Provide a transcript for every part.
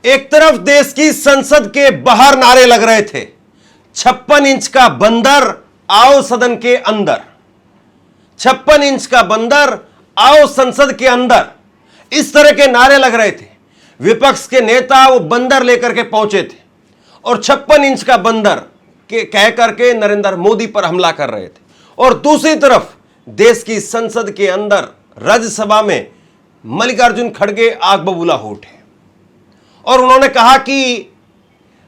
एक तरफ देश की संसद के बाहर नारे लग रहे थे, 56 इंच का बंदर आओ सदन के अंदर, 56 इंच का बंदर आओ संसद के अंदर, इस तरह के नारे लग रहे थे। विपक्ष के नेता वो बंदर लेकर के पहुंचे थे और 56 इंच का बंदर के कह करके नरेंद्र मोदी पर हमला कर रहे थे। और दूसरी तरफ देश की संसद के अंदर राज्यसभा में मल्लिकार्जुन खड़गे आग बबूला हो उठे और उन्होंने कहा कि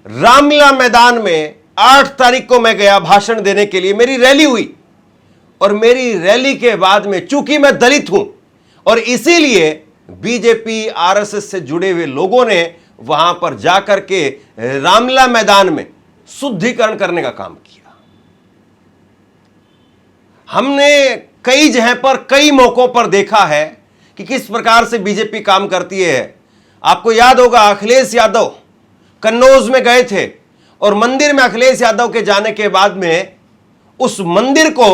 रामलीला मैदान में 8 तारीख को मैं गया भाषण देने के लिए, मेरी रैली हुई और मेरी रैली के बाद में चूंकि मैं दलित हूं और इसीलिए बीजेपी आरएसएस से जुड़े हुए लोगों ने वहां पर जाकर के रामलीला मैदान में शुद्धिकरण करने का काम किया। हमने कई जगह पर कई मौकों पर देखा है कि किस प्रकार से बीजेपी काम करती है। आपको याद होगा अखिलेश यादव कन्नौज में गए थे और मंदिर में अखिलेश यादव के जाने के बाद में उस मंदिर को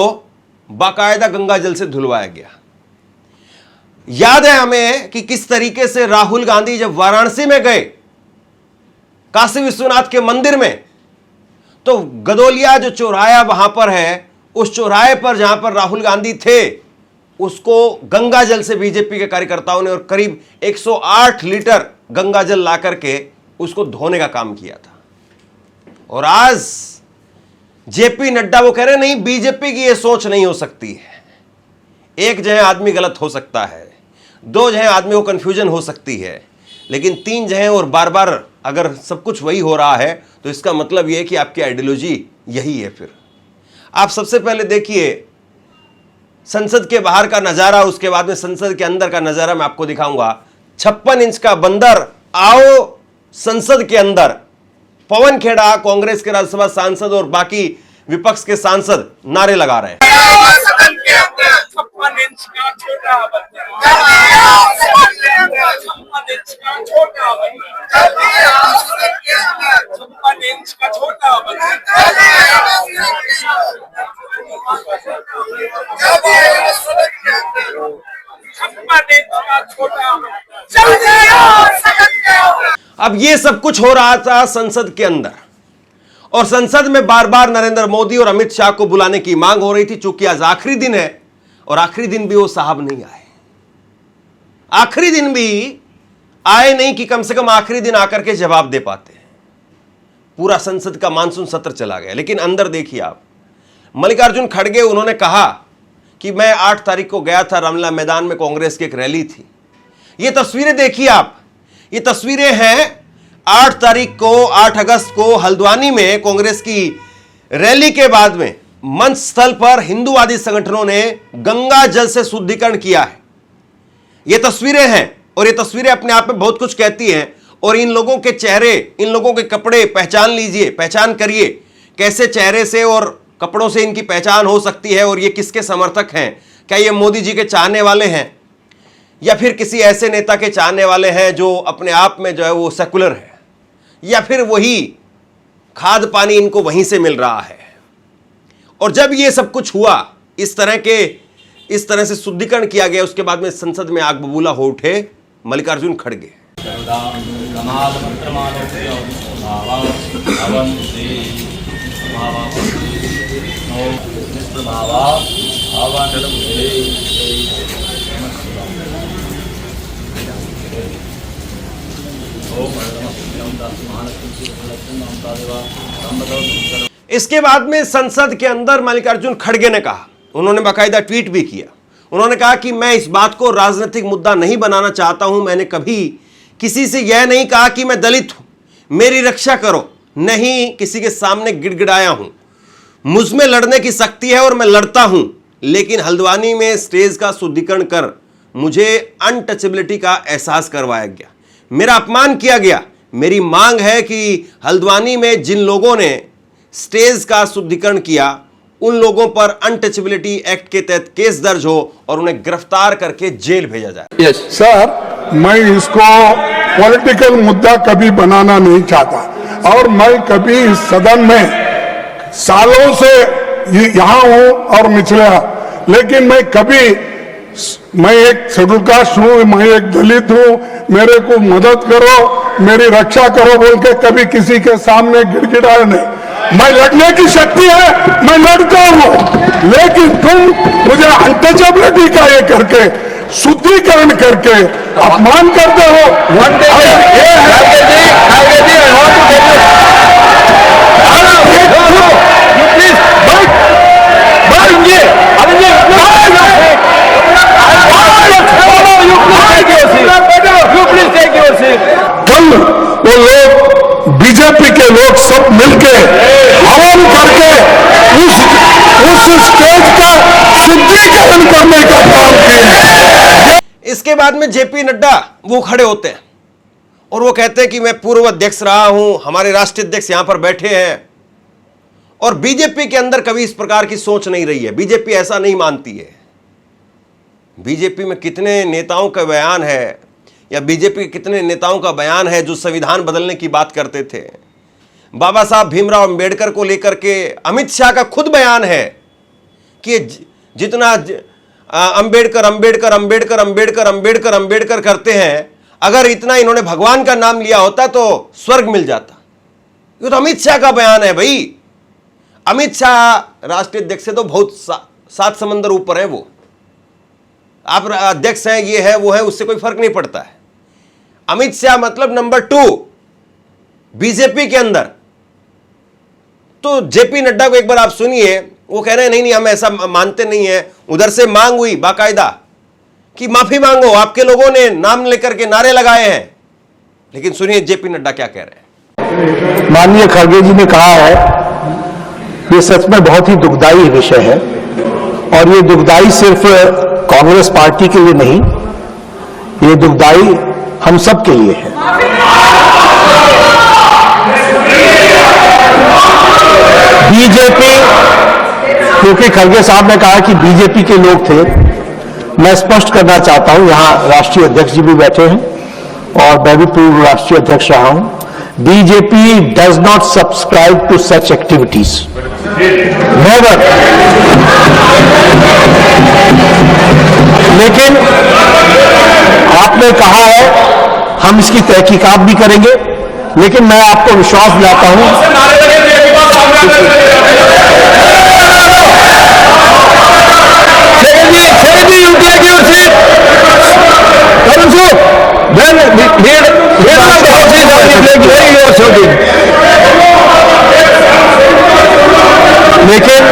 बाकायदा गंगा जल से धुलवाया गया। याद है हमें कि किस तरीके से राहुल गांधी जब वाराणसी में गए काशी विश्वनाथ के मंदिर में, तो गदोलिया जो चौराहा वहां पर है, उस चौराहे पर जहां पर राहुल गांधी थे उसको गंगा जल से बीजेपी के कार्यकर्ताओं ने और करीब 108 लीटर गंगा जल ला करके उसको धोने का काम किया था। और आज जेपी नड्डा वो कह रहे नहीं, बीजेपी की ये सोच नहीं हो सकती है। एक जगह आदमी गलत हो सकता है, 2 जगह आदमी को कंफ्यूजन हो सकती है, लेकिन 3 जगह और बार बार अगर सब कुछ वही हो रहा है तो इसका मतलब यह है कि आपकी आइडियोलॉजी यही है। फिर आप सबसे पहले देखिए संसद के बाहर का नजारा, उसके बाद में संसद के अंदर का नजारा मैं आपको दिखाऊंगा। 56 इंच का बंदर आओ संसद के अंदर। पवन खेड़ा कांग्रेस के राज्यसभा सांसद और बाकी विपक्ष के सांसद नारे लगा रहे हैं। 56 इंच का छोटा बंदर, 56 इंच का छोटा बंदर, 56 इंच का छोटा बंदर, 56 इंच का छोटा बंदर। अब ये सब कुछ हो रहा था संसद के अंदर और संसद में बार बार नरेंद्र मोदी और अमित शाह को बुलाने की मांग हो रही थी। चूंकि आज आखिरी दिन है और आखिरी दिन भी वो साहब नहीं आए, आखिरी दिन भी आए नहीं कि कम से कम आखिरी दिन आकर के जवाब दे पाते हैं। पूरा संसद का मानसून सत्र चला गया। लेकिन अंदर देखिए आप, मल्लिकार्जुन खड़गे उन्होंने कहा कि मैं 8 तारीख को गया था रामलीला मैदान में, कांग्रेस की एक रैली थी। ये तस्वीरें देखिए आप, ये तस्वीरें हैं 8 तारीख को, 8 अगस्त को हल्द्वानी में कांग्रेस की रैली के बाद में मंच स्थल पर हिंदूवादी संगठनों ने गंगा जल से शुद्धिकरण किया है। ये तस्वीरें हैं और ये तस्वीरें अपने आप में बहुत कुछ कहती हैं। और इन लोगों के चेहरे, इन लोगों के कपड़े पहचान लीजिए, पहचान करिए कैसे चेहरे से और कपड़ों से इनकी पहचान हो सकती है। और ये किसके समर्थक हैं? क्या ये मोदी जी के चाहने वाले हैं या फिर किसी ऐसे नेता के चाहने वाले हैं जो अपने आप में जो है वो सेकुलर है, या फिर वही खाद पानी इनको वहीं से मिल रहा है। और जब ये सब कुछ हुआ, इस तरह से शुद्धिकरण किया गया, उसके बाद में संसद में आग बबूला हो उठे मल्लिकार्जुन खड़गे। इसके बाद में संसद के अंदर मल्लिकार्जुन खड़गे ने कहा, उन्होंने बाकायदा ट्वीट भी किया। उन्होंने कहा कि मैं इस बात को राजनीतिक मुद्दा नहीं बनाना चाहता हूं। मैंने कभी किसी से यह नहीं कहा कि मैं दलित हूं, मेरी रक्षा करो, नहीं किसी के सामने गिड़गिड़ाया हूं। मुझ में लड़ने की शक्ति है और मैं लड़ता हूं, लेकिन हल्द्वानी में स्टेज का शुद्धिकरण कर मुझे अनटचेबिलिटी का एहसास करवाया गया, मेरा अपमान किया गया। मेरी मांग है कि हल्द्वानी में जिन लोगों ने स्टेज का शुद्धिकरण किया उन लोगों पर अनटचेबिलिटी एक्ट के तहत केस दर्ज हो और उन्हें गिरफ्तार करके जेल भेजा जाए। सर, मैं इसको पॉलिटिकल मुद्दा कभी बनाना नहीं चाहता और मैं कभी इस सदन में सालों से यहाँ हूँ और निचले, लेकिन मैं कभी मैं एक शेड्यूल कास्ट हूं, मैं एक दलित हूं, मेरे को मदद करो, मेरी रक्षा करो बोल के कभी किसी के सामने गिड़गिड़ाया नहीं। मैं लड़ने की शक्ति है, मैं लड़ता हूं, लेकिन तुम मुझे अनटचेबिलिटी का ये करके, शुद्धिकरण करके अपमान करते हो। कल वो लोग बीजेपी के लोग सब मिलके हवन करके उस स्टेज का शुद्धिकरण करने का काम किए। इसके बाद में जेपी नड्डा वो खड़े होते हैं और वो कहते हैं कि मैं पूर्व अध्यक्ष रहा हूं, हमारे राष्ट्रीय अध्यक्ष यहां पर बैठे हैं। और बीजेपी के अंदर कभी इस प्रकार की सोच नहीं रही है, बीजेपी ऐसा नहीं मानती है। बीजेपी में कितने नेताओं का बयान है, या बीजेपी के कितने नेताओं का बयान है जो संविधान बदलने की बात करते थे। बाबा साहब भीमराव अंबेडकर को लेकर के अमित शाह का खुद बयान है कि जितना अंबेडकर अंबेडकर अंबेडकर अंबेडकर अंबेडकर अंबेडकर करते हैं, अगर इतना इन्होंने भगवान का नाम लिया होता तो स्वर्ग मिल जाता। ये तो अमित शाह का बयान है भाई। अमित शाह राष्ट्रीय अध्यक्ष से तो बहुत 7 समंदर ऊपर है वो। आप अध्यक्ष हैं, ये है वो है, उससे कोई फर्क नहीं पड़ता है। अमित शाह मतलब नंबर 2 बीजेपी के अंदर। तो जेपी नड्डा को एक बार आप सुनिए, वो कह रहे हैं नहीं हम ऐसा मानते नहीं है। उधर से मांग हुई बाकायदा कि माफी मांगो, आपके लोगों ने नाम लेकर के नारे लगाए हैं। लेकिन सुनिए जेपी नड्डा क्या कह रहे हैं। माननीय खड़गे जी ने कहा है, ये सच में बहुत ही दुखदाई विषय है, और ये दुखदाई सिर्फ कांग्रेस पार्टी के लिए नहीं, ये दुखदाई हम सब के लिए है। बीजेपी, क्योंकि खड़गे साहब ने कहा कि बीजेपी के लोग थे, मैं स्पष्ट करना चाहता हूं, यहां राष्ट्रीय अध्यक्ष जी भी बैठे हैं और मैं भी पूर्व राष्ट्रीय अध्यक्ष रहा हूं। BJP does not subscribe to such activities, never. लेकिन आपने कहा है हम इसकी तहकीकात भी करेंगे, लेकिन मैं आपको विश्वास दिलाता हूं लेकिन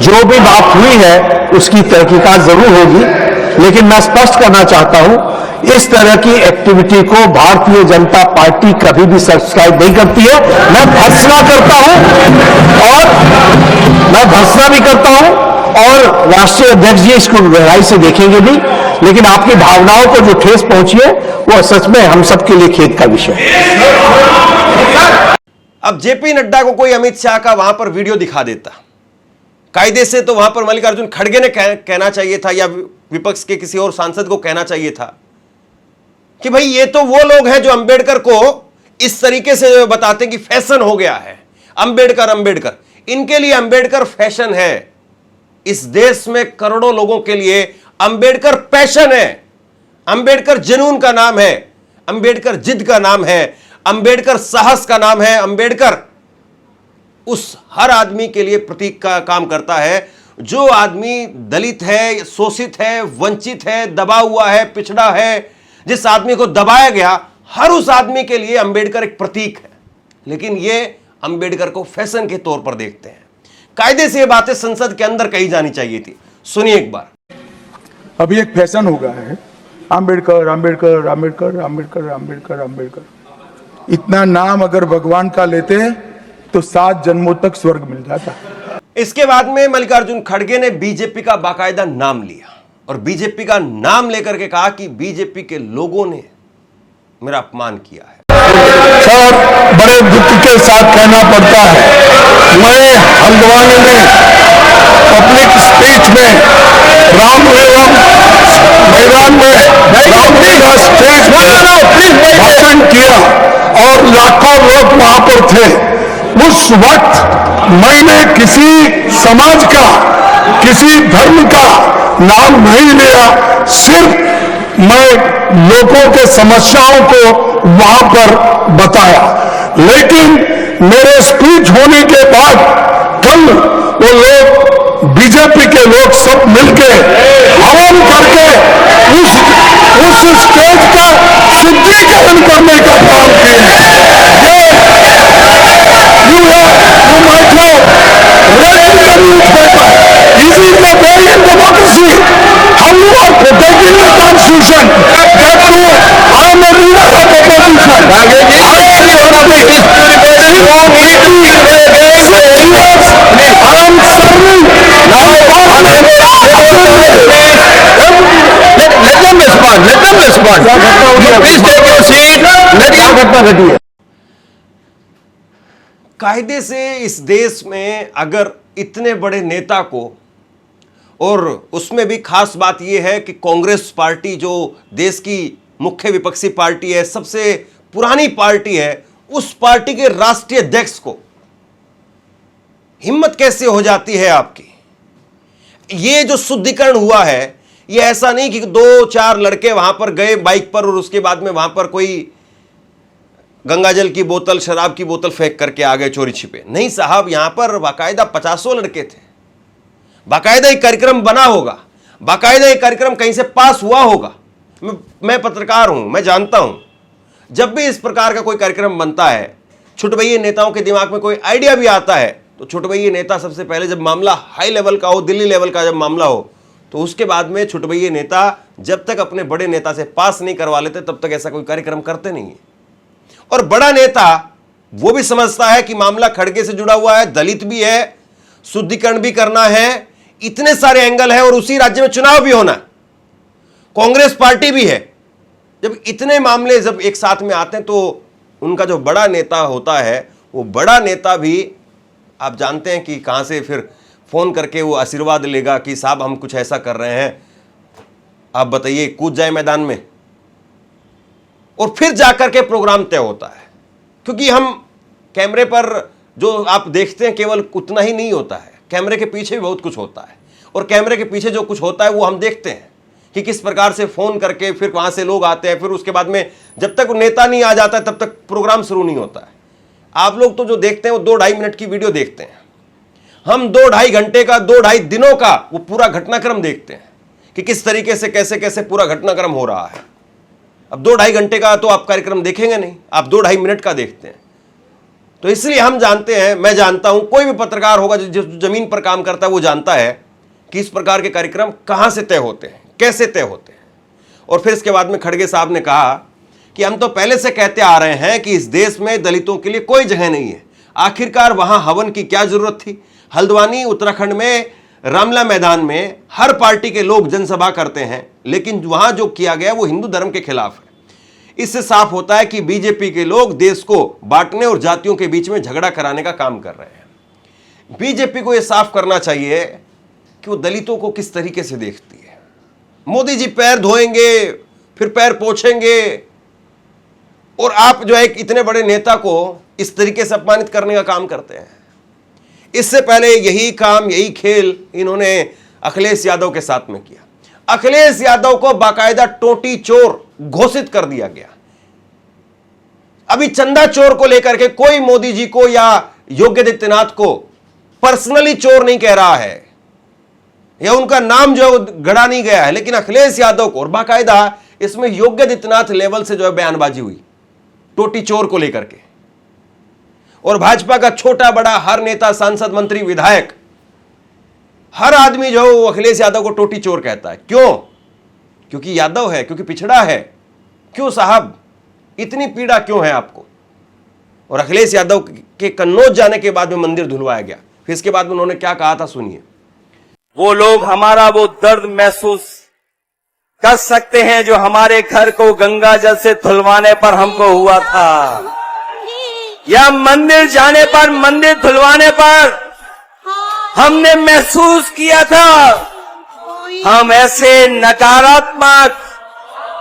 जो भी बात हुई है उसकी तहकीकात जरूर होगी। लेकिन मैं स्पष्ट करना चाहता हूं, इस तरह की एक्टिविटी को भारतीय जनता पार्टी कभी भी सब्सक्राइब नहीं करती है। मैं भर्त्सना करता हूं और मैं भर्त्सना भी करता हूं, और राष्ट्रीय अध्यक्ष जी इसको गहराई से देखेंगे भी। लेकिन आपकी भावनाओं को जो ठेस पहुंची है वो सच में हम सबके लिए खेद का विषय है। अब जेपी नड्डा को कोई अमित शाह का वहां पर वीडियो दिखा देता, कायदे से तो वहां पर मल्लिकार्जुन खड़गे ने कहना चाहिए था, या विपक्ष के किसी और सांसद को कहना चाहिए था कि भाई ये तो वो लोग हैं जो अंबेडकर को इस तरीके से बताते हैं कि फैशन हो गया है। अंबेडकर अंबेडकर, इनके लिए अंबेडकर फैशन है। इस देश में करोड़ों लोगों के लिए अंबेडकर पैशन है। अंबेडकर जुनून का नाम है, अंबेडकर जिद का नाम है, अंबेडकर साहस का नाम है। अंबेडकर उस हर आदमी के लिए प्रतीक का काम करता है जो आदमी दलित है, शोषित है, वंचित है, दबा हुआ है, पिछड़ा है। जिस आदमी को दबाया गया, हर उस आदमी के लिए अंबेडकर एक प्रतीक है। लेकिन ये अंबेडकर को फैशन के तौर पर देखते हैं। कायदे से ये बातें संसद के अंदर कही जानी चाहिए थी। सुनिए एक बार। अभी एक फैशन हो गया है, अंबेडकर अंबेडकर अंबेडकर अंबेडकर अंबेडकर अंबेडकर। इतना नाम अगर भगवान का लेते तो 7 जन्मों तक स्वर्ग मिल जाता। इसके बाद में मल्लिकार्जुन खड़गे ने बीजेपी का बाकायदा नाम लिया और बीजेपी का नाम लेकर के कहा कि बीजेपी के लोगों ने मेरा अपमान किया है। सर, बड़े दुख के साथ कहना पड़ता है, मैं हल्द्वानी में पब्लिक स्पीच में रामलीला मैदान में रामलीला स्टेज में भाषण किया और लाखों लोग वहां पर थे। उस वक्त मैंने किसी समाज का, किसी धर्म का, नाम नहीं लिया, सिर्फ मैं लोगों के समस्याओं को वहां पर बताया। लेकिन मेरे स्पीच होने के बाद कल वो लोग बीजेपी के लोग सब मिलके हवन करके उस स्टेज का शुद्धिकरण करने का काम किए। You might have read in the newspaper. This is the way in democracy. How you are protecting the constitution. That too, I am a leader of opposition. I am serving. Let them respond. Please take your seat. क्या घटना घटी है? कायदे से इस देश में अगर इतने बड़े नेता को, और उसमें भी खास बात यह है कि कांग्रेस पार्टी जो देश की मुख्य विपक्षी पार्टी है, सबसे पुरानी पार्टी है, उस पार्टी के राष्ट्रीय अध्यक्ष को हिम्मत कैसे हो जाती है आपकी? ये जो शुद्धिकरण हुआ है, ये ऐसा नहीं कि 2-4 लड़के वहां पर गए बाइक पर और उसके बाद में वहां पर कोई गंगाजल की बोतल, शराब की बोतल फेंक करके आ गए चोरी छिपे। नहीं साहब, यहां पर बाकायदा 50 लड़के थे, बाकायदा एक कार्यक्रम बना होगा, बाकायदा एक कार्यक्रम कहीं से पास हुआ होगा। मैं पत्रकार हूं, मैं जानता हूं, जब भी इस प्रकार का कोई कार्यक्रम बनता है, छुटभइये नेताओं के दिमाग में कोई आइडिया भी आता है, तो छुटभइये नेता सबसे पहले जब मामला हाई लेवल का हो, दिल्ली लेवल का जब मामला हो, तो उसके बाद में छुटभइये नेता जब तक अपने बड़े नेता से पास नहीं करवा लेते तब तक ऐसा कोई कार्यक्रम करते नहीं है। और बड़ा नेता वो भी समझता है कि मामला खड़गे से जुड़ा हुआ है, दलित भी है, शुद्धिकरण भी करना है, इतने सारे एंगल है, और उसी राज्य में चुनाव भी होना है, कांग्रेस पार्टी भी है। जब इतने मामले जब एक साथ में आते हैं तो उनका जो बड़ा नेता होता है, वो बड़ा नेता भी आप जानते हैं कि कहां से फिर फोन करके वो आशीर्वाद लेगा कि साहब हम कुछ ऐसा कर रहे हैं, आप बताइए, कूद जाए मैदान में, और फिर जाकर के प्रोग्राम तय होता है। क्योंकि हम कैमरे पर जो आप देखते हैं केवल उतना ही नहीं होता है, कैमरे के पीछे भी बहुत कुछ होता है, और कैमरे के पीछे जो कुछ होता है वो हम देखते हैं कि किस प्रकार से फोन करके फिर वहां से लोग आते हैं, फिर उसके बाद में जब तक नेता नहीं आ जाता है तब तक प्रोग्राम शुरू नहीं होता है। आप लोग तो जो देखते हैं वो 2-2.5 मिनट की वीडियो देखते हैं, हम 2-2.5 घंटे का, 2-2.5 दिनों का वो पूरा घटनाक्रम देखते हैं कि किस तरीके से कैसे कैसे पूरा घटनाक्रम हो रहा है। अब 2-2.5 घंटे का तो आप कार्यक्रम देखेंगे नहीं, आप 2-2.5 मिनट का देखते हैं। तो इसलिए हम जानते हैं, मैं जानता हूं, कोई भी पत्रकार होगा जो जमीन पर काम करता है वो जानता है कि इस प्रकार के कार्यक्रम कहां से तय होते हैं, कैसे तय होते हैं। और फिर इसके बाद में खड़गे साहब ने कहा कि हम तो पहले से कहते आ रहे हैं कि इस देश में दलितों के लिए कोई जगह नहीं है, आखिरकार वहां हवन की क्या जरूरत थी। हल्द्वानी उत्तराखंड में रामला मैदान में हर पार्टी के लोग जनसभा करते हैं, लेकिन वहां जो किया गया वो हिंदू धर्म के खिलाफ है। इससे साफ होता है कि बीजेपी के लोग देश को बांटने और जातियों के बीच में झगड़ा कराने का काम कर रहे हैं। बीजेपी को यह साफ करना चाहिए कि वो दलितों को किस तरीके से देखती है। मोदी जी पैर धोएंगे, फिर पैर पोंछेंगे, और आप जो है इतने बड़े नेता को इस तरीके से अपमानित करने का काम करते हैं। इससे पहले यही काम, यही खेल इन्होंने अखिलेश यादव के साथ में किया। अखिलेश यादव को बाकायदा टोटी चोर घोषित कर दिया गया। अभी चंदा चोर को लेकर के कोई मोदी जी को या योगी आदित्यनाथ को पर्सनली चोर नहीं कह रहा है, या उनका नाम जो है गढ़ा नहीं गया है, लेकिन अखिलेश यादव को, और बाकायदा इसमें योगी आदित्यनाथ लेवल से जो है बयानबाजी हुई टोटी चोर को लेकर के। और भाजपा का छोटा बड़ा हर नेता, सांसद, मंत्री, विधायक, हर आदमी जो है वो अखिलेश यादव को टोटी चोर कहता है। क्यों? क्योंकि यादव है, क्योंकि पिछड़ा है। क्यों साहब, इतनी पीड़ा क्यों है आपको? और अखिलेश यादव के कन्नौज जाने के बाद में मंदिर धुलवाया गया। फिर इसके बाद में उन्होंने क्या कहा था, सुनिए। वो लोग हमारा वो दर्द महसूस कर सकते हैं जो हमारे घर को गंगा जल से धुलवाने पर हमको हुआ था, या मंदिर जाने पर, मंदिर धुलवाने पर हमने महसूस किया था। हम ऐसे नकारात्मक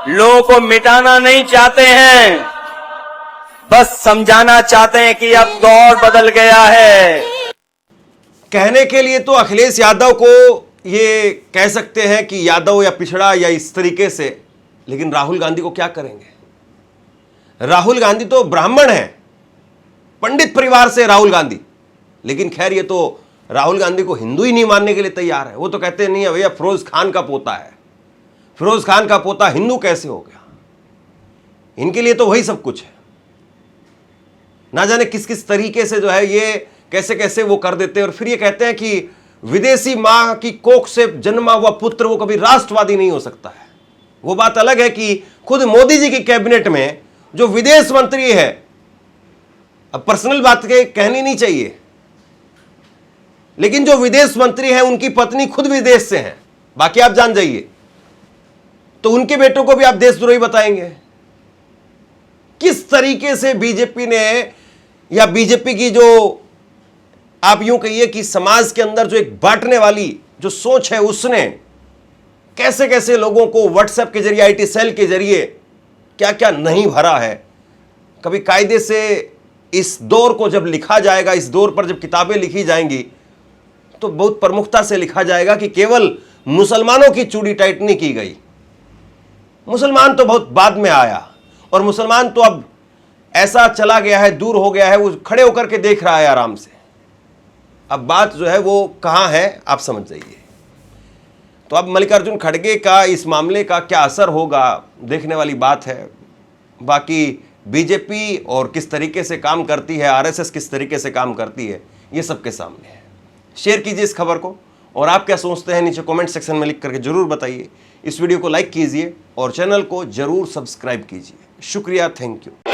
लोगों को मिटाना नहीं चाहते हैं, बस समझाना चाहते हैं कि अब दौर बदल गया है। कहने के लिए तो अखिलेश यादव को ये कह सकते हैं कि यादव या पिछड़ा या इस तरीके से, लेकिन राहुल गांधी को क्या करेंगे? राहुल गांधी तो ब्राह्मण है, पंडित परिवार से राहुल गांधी, लेकिन खैर ये तो राहुल गांधी को हिंदू ही नहीं मानने के लिए तैयार है। वो तो कहते नहीं है भैया फिरोज खान का पोता है, फिरोज खान का पोता हिंदू कैसे हो गया? इनके लिए तो वही सब कुछ है। ना जाने किस किस तरीके से जो है ये कैसे कैसे वो कर देते हैं, और फिर ये कहते हैं कि विदेशी मां की कोख से जन्मा हुआ पुत्र वो कभी राष्ट्रवादी नहीं हो सकता है। वो बात अलग है कि खुद मोदी जी की कैबिनेट में जो विदेश मंत्री है, अब पर्सनल बात कहनी नहीं चाहिए, लेकिन जो विदेश मंत्री है उनकी पत्नी खुद विदेश से हैं, बाकी आप जान जाइए, तो उनके बेटों को भी आप देशद्रोही बताएंगे? किस तरीके से बीजेपी ने, या बीजेपी की जो आप यूं कहिए कि समाज के अंदर जो एक बांटने वाली जो सोच है, उसने कैसे कैसे लोगों को व्हाट्सएप के जरिए, आईटी सेल के जरिए क्या क्या नहीं भरा है। कभी कायदे से इस दौर को जब लिखा जाएगा, इस दौर पर जब किताबें लिखी जाएंगी, तो बहुत प्रमुखता से लिखा जाएगा कि केवल मुसलमानों की चूड़ी टाइट नहीं की गई। मुसलमान तो बहुत बाद में आया, और मुसलमान तो अब ऐसा चला गया है, दूर हो गया है, वो खड़े होकर के देख रहा है आराम से। अब बात जो है वो कहां है आप समझ जाइए। तो अब मल्लिकार्जुन खड़गे का इस मामले का क्या असर होगा, देखने वाली बात है। बाकी बीजेपी और किस तरीके से काम करती है, आरएसएस किस तरीके से काम करती है, ये सबके सामने है। शेयर कीजिए इस खबर को, और आप क्या सोचते हैं नीचे कमेंट सेक्शन में लिख करके जरूर बताइए। इस वीडियो को लाइक कीजिए और चैनल को जरूर सब्सक्राइब कीजिए। शुक्रिया, थैंक यू।